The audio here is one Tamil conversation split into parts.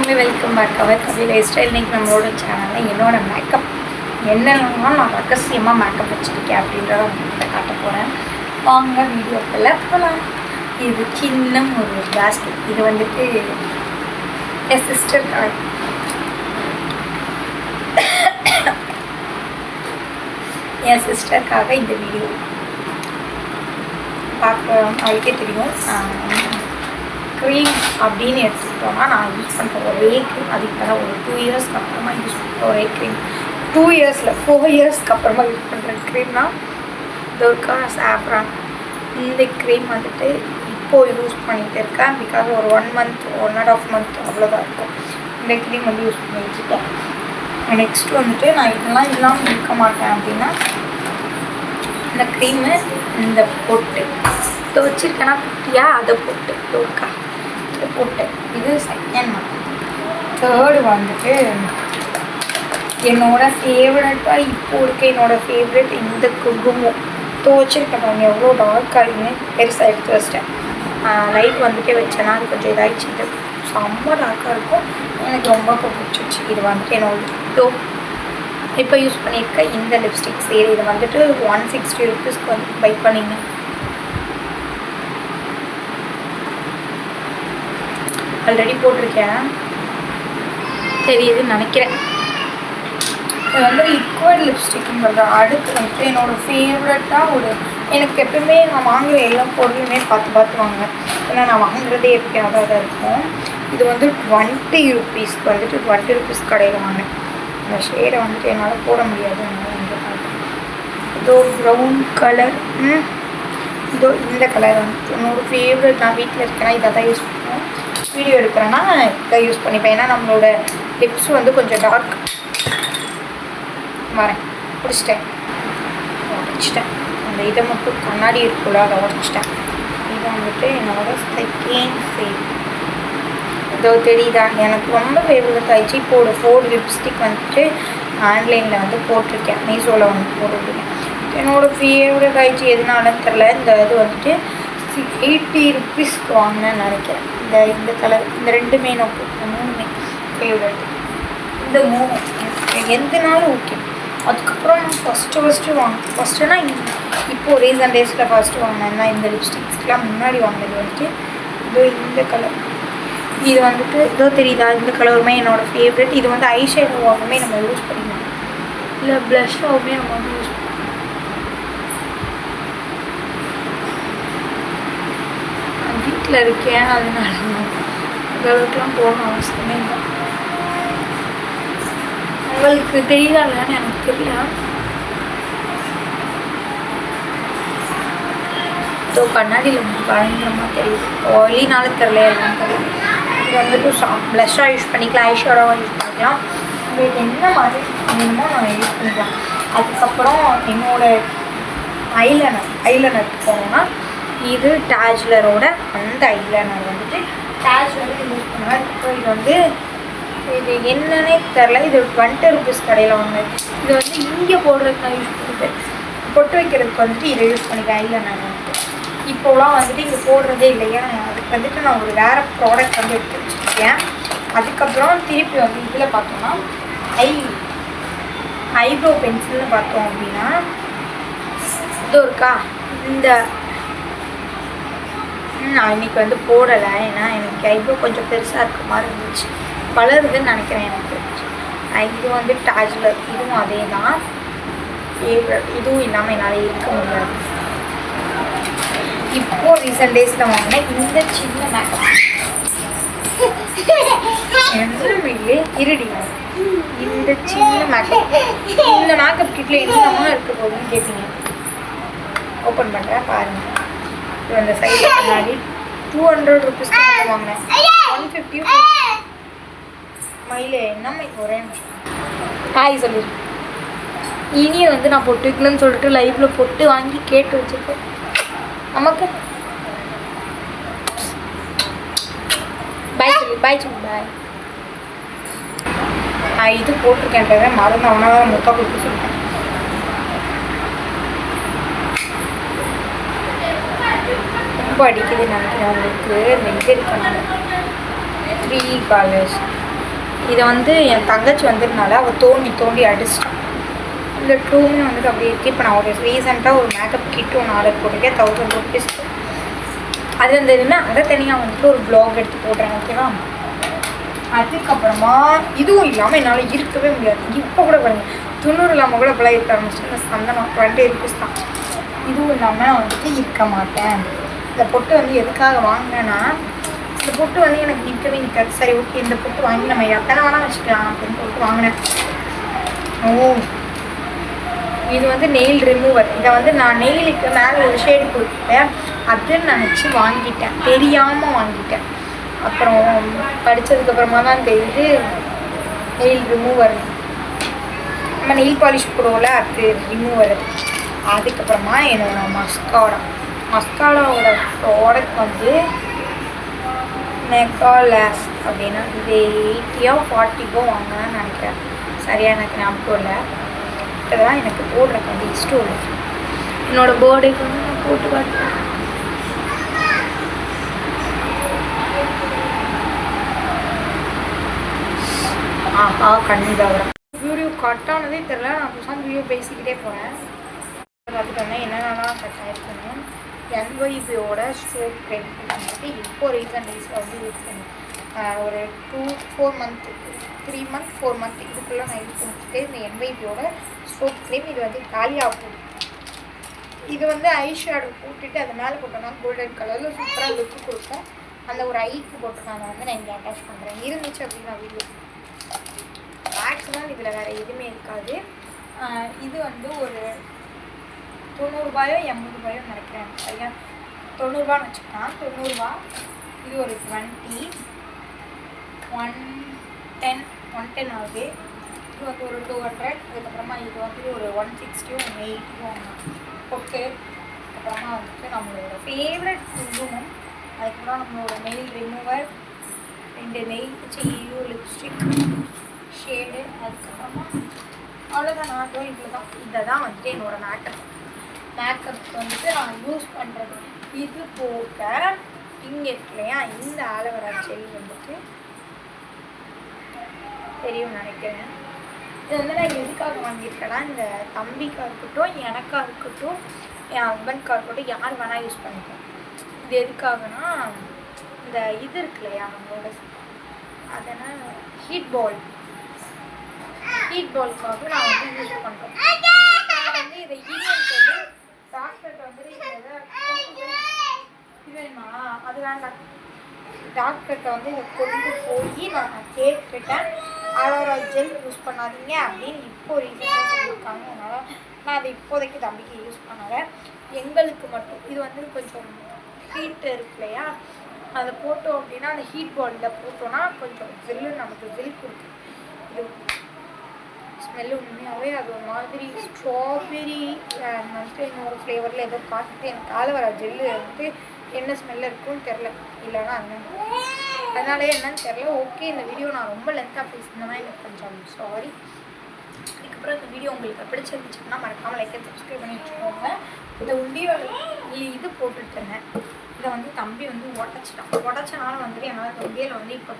warmly welcome back to our Kavi Lifestyle. இன்னைக்கு நம்மளோட சேனலில் என்னோட மேக்கப் என்னென்னா நான் ரகசியமாக மேக்கப் வச்சுருக்கேன் அப்படின்றத உங்கள்கிட்ட காட்ட போகிறேன். வாங்க வீடியோக்குள்ள போகலாம். இது சின்ன ஒரு பேஸ்கெட். இது வந்துட்டு என் சிஸ்டருக்காக இந்த வீடியோ பார்க்க அவளுக்கே தெரியும். க்ரீம் அப்படின்னு எடுத்துக்கிட்டோன்னா நான் யூஸ் பண்ணுற ஒரே க்ரீம் அதுக்கு தான் ஒரு 2 இயர்ஸ்க்கு அப்புறமா யூஸ் பண்ணுற ஒரே க்ரீம் 2 இயர்ஸில் 4 இயர்ஸ்க்கு அப்புறமா யூஸ் பண்ணுற க்ரீம்னா துர்கா சாஃப்ரான். இந்த க்ரீம் வந்துட்டு இப்போது யூஸ் பண்ணிகிட்டு இருக்கேன். பிகாஸ் ஒரு 1 மந்த் 1.5 மந்த் அவ்வளோதான் இருக்கும் இந்த க்ரீம் வந்து யூஸ் பண்ணி வச்சுருக்கேன். நெக்ஸ்ட்டு வந்துட்டு நான் இதெல்லாம் இல்லாமல் இருக்க மாட்டேன் அப்படின்னா இந்த க்ரீமு இந்த பொட்டு இதை வச்சுருக்கேன்னா குட்டியா அதை போட்டு துர்கா இதை போட்டு இது செகண்ட் ஒன். தேர்டு வந்துட்டு என்னோடய ஃபேவரட்டாக இப்போ இருக்க என்னோடய ஃபேவரெட் இந்த குங்குமம் துவச்சிருக்கேன். பாருங்க எவ்வளோ டார்க்காக இருக்குன்னு பெருசாக எடுத்து வச்சிட்டேன். லைட் வந்துட்டு வச்சேன்னா அது கொஞ்சம் இதாகிடுச்சு. இது செம்ம டார்க்காக இருக்கும், எனக்கு ரொம்ப பிடிச்சிச்சு. இது வந்துட்டு என்னோட இப்போ யூஸ் பண்ணியிருக்க இந்த லிப்ஸ்டிக் சரி இது வந்துட்டு 160 ருபீஸ்க்கு வந்து பை பண்ணிங்க. ஆல்ரெடி போட்டிருக்கேன் தெரியுதுன்னு நினைக்கிறேன். இது வந்து லிக்விட் லிப்ஸ்டிக்குங்கிறது. அடுத்து வந்துட்டு என்னோடய ஃபேவரட்டாக ஒரு எனக்கு எப்பவுமே நான் வாங்குகிற எல்லா பொருளுமே பார்த்து வாங்குவேன். ஏன்னா நான் வாங்குறதே எப்பயாவது தான் இருக்கும். இது வந்து 20 ருபீஸ்க்கு வந்துட்டு 20 ருபீஸ் கடையில் வாங்கினேன். இந்த ஷேடை வந்துட்டு என்னால் போட முடியாது. வந்து இதோ ப்ரௌன் கலர், இதோ இந்த கலர் வந்துட்டு என்னோடய ஃபேவரட். நான் வீட்டில் இருக்கேன்னா இதை தான் யூஸ் பண்ணுவேன். வீடியோ எடுக்கிறேன்னா இதை யூஸ் பண்ணிப்பேன். ஏன்னா நம்மளோட லிப்ஸ் வந்து கொஞ்சம் டார்க். வரேன் உடைச்சிட்டேன் அந்த இதை மட்டும் கண்ணாடி இருக்குள்ள அதை உடைச்சிட்டேன். இதை வந்துட்டு என்னோட செகண்ட் ஃபேவரட். இதோ தெரியுதா எனக்கு ரொம்ப ஃபேவரட் ஆகிடுச்சு. இப்போ ஒரு 4 லிப்ஸ்டிக் வந்துட்டு ஆன்லைனில் வந்து போட்டிருக்கேன். மீஷோவில் வந்து போட்டுருக்கேன். என்னோடய ஃபேவரட் ஆகிடுச்சு. எதுனாலும் தெரில. இந்த இது வந்துட்டு 80 ருபீஸ்க்கு வாங்கினேன்னு நினைக்கிறேன். இந்த கலர் இந்த ரெண்டுமே நான் போட்டேன். 3மே ஃபேவரட். இந்த 3 எந்தனாலும் ஓகே. அதுக்கப்புறம் நான் ஃபஸ்ட்டு ஃபஸ்ட்டுனா இப்போது ரீசன்ட் டேஸில் ஃபஸ்ட்டு வாங்கினேன்னா இந்த லிப்ஸ்டிக்ஸ்க்கெலாம் முன்னாடி வாங்கினது வந்துட்டு இதோ இந்த கலர். இது வந்துட்டு இதோ தெரியுதா இந்த கலருமே என்னோடய ஃபேவரெட். இது வந்து ஐ ஷேடோவாகவுமே நம்ம யூஸ் பண்ணிக்கலாம், இல்லை ப்ளஷ்ஷாகவுமே நம்ம வந்து யூஸ் பண்ணலாம். வீட்டில் இருக்கேன் அதனால அளவுக்குலாம் போகணும் அவசியமே இல்லை. உங்களுக்கு தெரியுதா இல்லைன்னு எனக்கு தெரியல. ஸோ கண்ணாடியில் பயங்கரமாக தெரியுது. ஆயிலினால தெரியல எல்லாம் தெரியுது. இது வந்துட்டு ப்ளஷ்ஷாக யூஸ் பண்ணிக்கலாம், ஐஷேடோவாக யூஸ் பண்ணிக்கலாம். உங்களுக்கு என்ன மாதிரி வேணுமோ நான் யூஸ் பண்ணிக்கலாம். அதுக்கப்புறம் என்னோடய ஐலைனர் போனோன்னா இது டாஜ்லரோட அந்த ஐலைனர் வந்துட்டு டாஜ்லர் யூஸ் பண்ணுவேன். அதுக்கப்புறம் இது வந்து இது என்னன்னே தெரில. இது 20 ருபீஸ் கடையில் வாங்கினது. இது வந்து இங்கே போடுறதுக்கு நான் யூஸ் பண்ணிப்பேன். பொட்டு வைக்கிறதுக்கு வந்துட்டு இதை யூஸ் பண்ணிப்பேன். ஐலைனர் வந்துட்டு இப்போலாம் வந்துட்டு இங்கே போடுறதே இல்லையா. அதுக்கு வந்துட்டு நான் ஒரு வேறு ப்ராடக்ட் வந்து எடுத்து வச்சுருக்கேன். அதுக்கப்புறம் திருப்பி வந்து இதில் பார்த்தோன்னா ஐப்ரோ பென்சில்னு பார்த்தோம் அப்படின்னா இது இருக்கா. இந்த நான் இன்றைக்கி வந்து போடலை, ஏன்னா எனக்கு ஐப்ரோ கொஞ்சம் பெருசாக இருக்க மாதிரி இருந்துச்சு, வளருதுன்னு நினைக்கிறேன் எனக்கு. இது வந்து டாஜ்லர், இதுவும் அதே தான் ஃபேவரட். இதுவும் இல்லாமல் என்னால் இருக்க முடியாது. இப்போது ரீசன்ட் டேஸில் வாங்கினேன் இந்த சின்ன மேக்கப் இல்லை இருடி. இந்த சின்ன மேக்கப் இந்த மேக்கப் கிட்டில் என்னமா இருக்க போகுதுன்னு கேட்பீங்க. ஓப்பன் பண்ணுறேன் பாருங்கள். இது அந்த சைடு முன்னாடி 200 ருபீஸ் வாங்கினேன். 150 மயிலே என்னம்மா ஒரே ஹாய் சொல்லி இனியை வந்து நான் பொட்டு வைக்கலன்னு சொல்லிட்டு லைவில் பொட்டு வாங்கி கேட்டு வச்சுருக்கேன். நமக்கு பாய் சொல்லி பாய். நான் இது போட்டிருக்கேன்றதை மறந்து அவனால் முக்கா கொடுக்க சொல்லிட்டேன். ரொம்ப அடிக்குதுன்னு நினைக்கிறேன். உங்களுக்கு இந்த இது இருக்கணும் 3 கலர்ஸ் இதை வந்து என் தங்கச்சி வந்ததுனால அவள் தோண்டி தோண்டி அடிச்சிட்டான். இந்த டூமே வந்துட்டு அப்படி இருக்குது. இப்போ நான் ஒரு ரீசெண்டாக ஒரு மேக்கப் கிட் ஒன்று ஆர்டர் போட்டிருக்கேன் 1000 rupees. அது வந்து எதுவுமே அதை தனியாக வந்துட்டு ஒரு ப்ளாக் எடுத்து போடுறேன், ஓகேவா. அதுக்கப்புறமா இதுவும் இல்லாமல் என்னால் இருக்கவே முடியாது. இப்போ கூட பாருங்கள் 90 இல்லாமல் கூட இப்போலாம் இருக்க ஆரம்பிச்சு. இந்த சந்தனம் 20 rupees தான். இதுவும் இல்லாமல் வந்துட்டு இருக்க மாட்டேன். இந்த பொட்டு வந்து எதுக்காக வாங்கினேன்னா, இந்த பொட்டு வந்து எனக்கு நிற்கவே நிற்காது. சரி ஓகே, இந்த பொட்டு வாங்கி நம்ம எத்தனை வேணால் வச்சுக்கலாம் அப்படின்னு சொல்லிட்டு வாங்கினேன். ஓ, இது வந்து நெயில் ரிமூவர். இதை வந்து நான் நெயிலுக்கு மேலே ஒரு ஷேடு கொடுத்துட்டேன் அதுன்னு நினச்சி வாங்கிட்டேன், தெரியாமல் வாங்கிட்டேன். அப்புறம் படித்ததுக்கப்புறமா தான் தெரியுது நெயில் ரிமூவர். நம்ம நெயில் பாலிஷ் போடுவோம்ல, அது ரிமூவர். அதுக்கப்புறமா என்னோட மஸ்காராவோட ப்ராடக்ட் வந்து மெகாலாஸ் அப்படின்னா இது 80 or 40 வாங்கினான்னு நினைக்கிறேன், சரியாக எனக்கு ஞாபகம் இல்லை. இதெல்லாம் எனக்கு போடுறக்கு வந்து இஷ்டம் இல்லை. என்னோடய பர்த்டேக்கு வந்து நான் போட்டு காட்டுறேன். ஆஹா, கண்டிப்பாக வீடியோ கட் ஆனதே தெரில. நான் புதுசாக வீடியோ பேசிக்கிட்டே போகிறேன். பார்த்துட்டோன்னா என்னென்னலாம் கட் ஆகிருக்கணும். NYBயோட ஸ்ட்ரோக் க்ரீம் வந்துட்டு இப்போ ரீசன்ட் டேஸில் வந்து யூஸ் பண்ணேன். ஒரு 3 month 4 month இதுக்குள்ளே நான் யூஸ் பண்ணிட்டு இந்த NYBயோட ஸ்ட்ரோக் க்ரீம். இது வந்து காலியாக போகுது. இது வந்து ஐ ஷேடோ போட்டுட்டு அது மேலே போட்டோம்னா கோல்டன் கலரில் சூப்பராக லுக்கு கொடுக்கும். அந்த ஒரு ஐக்கு போட்டுருக்காங்க வந்து நான் இங்கே அட்டாச் பண்ணுறேன். இருந்துச்சு அப்படின்னா வீடியோ மேக்ஸிமம் இதில் வேறு எதுவுமே இருக்காது. இது வந்து ஒரு 90 ரூபாயோ 80 ரூபாயோ நினைக்கிறேன், சரியா 90 ரூபான்னு வச்சுக்கலாம். 90 ரூபா. இது ஒரு 20 110 ஆகுது. இது வந்து ஒரு 200. அதுக்கப்புறமா இது வந்து ஒரு 160 180 போட்டு அப்புறமா வந்துட்டு நம்மளோட ஃபேவரட் குங்குமம், அதுக்கப்புறம் நம்மளோட நெயில் ரிமூவர், 2 நெயில் செய்யோ லிப்ஸ்டிக் ஷேடு, அதுக்கப்புறமா அவ்வளோதான். நான் இவ்வளோ தான். இதை தான் வந்துட்டு என்னோட மேக்கப் வந்துட்டு நான் யூஸ் பண்ணுறது. இது போக இங்கே இருக்கு இல்லையா, இந்த ஆலோவேரா ஜெல் வந்துட்டு தெரியும் நினைக்கிறேன். இது வந்து நான் எதுக்காக வாங்கியிருக்கேன்னா, இந்த தம்பிக்காக இருக்கட்டும், எனக்காக இருக்கட்டும், என் ஹஸ்பண்ட்காக இருக்கட்டும், யார் வேணால் யூஸ் பண்ணிப்பேன். இது எதுக்காகனா, இந்த இது இருக்கு இல்லையா நம்மளோட அதனால் ஹீட் பாலுக்காக நான் வந்து யூஸ் பண்ணுறேன். நான் வந்து இதை ஈவெண்ட் வந்து டாக்டர்கிட்ட வந்து இதுமா அது வேண்டாம். டாக்டர்கிட்ட வந்து இதை கொண்டு போய் நான் கேட்டுட்டேன். ஆலோவேரா ஜெல் யூஸ் பண்ணாதீங்க அப்படின்னு இப்போ ரீசெண்டாக சொல்லியிருக்காங்க. அதனால் நான் அதை இப்போதைக்கு தம்பிக்கு யூஸ் பண்ணலை. எங்களுக்கு மட்டும் இது வந்து கொஞ்சம் ஹீட் இருக்கு இல்லையா, அதை போட்டோம் அப்படின்னா அந்த ஹீட் பாலில் போட்டோன்னா கொஞ்சம் ஜெல்லு நமக்கு ஜெல் கொடுக்கும். இது ஸ்மெல்லு உண்மையாகவே அது ஒரு மாதிரி ஸ்ட்ராபெரி வந்துட்டு இன்னொரு ஃப்ளேவரில் ஏதோ காட்டுட்டு எனக்கு ஆலோவேரா ஜெல்லு வந்துட்டு என்ன ஸ்மெல்ல இருக்குன்னு தெரில, இல்லைன்னா அதனாலே என்னன்னு தெரில. ஓகே, இந்த வீடியோ நான் ரொம்ப லென்த்தாக பேசினேன்னா எனக்கு கொஞ்சம் சாரி. அதுக்கப்புறம் இந்த வீடியோ உங்களுக்கு பிடிச்சிருந்துச்சுன்னா மறக்காமல் லைக் அண்ட் சப்ஸ்கிரைப் பண்ணி வச்சுக்கோங்க. இந்த இது போட்டுட்ருந்தேன். இதை வந்து தம்பி வந்து உடச்சனால வந்துட்டு என்னால் தொண்டியில் வந்து இப்போ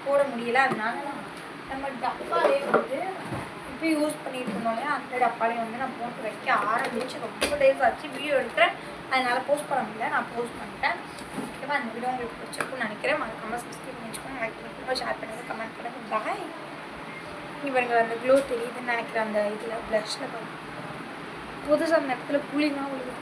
போட முடியல. அதனால நம்ம டப்பாலே வந்து இப்போ யூஸ் பண்ணிட்டு இருந்தோம் இல்லையா, அந்த டப்பாலே வந்து நான் போட்டு வைக்க ஆரம்பிச்சு ரொம்ப டேஸ் ஆச்சு. வீடியோ எடுக்கிறேன், அதனால் போஸ்ட் பண்ண முடியல. நான் போஸ்ட் பண்ணிட்டேன். ஓகேவா, அந்த வீடியோ உங்களுக்கு பிடிச்சிருக்குன்னு நினைக்கிறேன். மறக்காமல் சப்ஸ்கிரைப் பண்ணி வச்சுக்கோங்க, லைக் பண்ணுங்கள், ஷேர் பண்ணுங்கள், கமெண்ட் பண்ணுங்கள். பாய். இவங்க அந்த க்ளோ தெரியுதுன்னு நினைக்கிறேன். அந்த இதில் ப்ளஷில் புதுசாக அந்த இடத்துல புளிலாம் விழுது.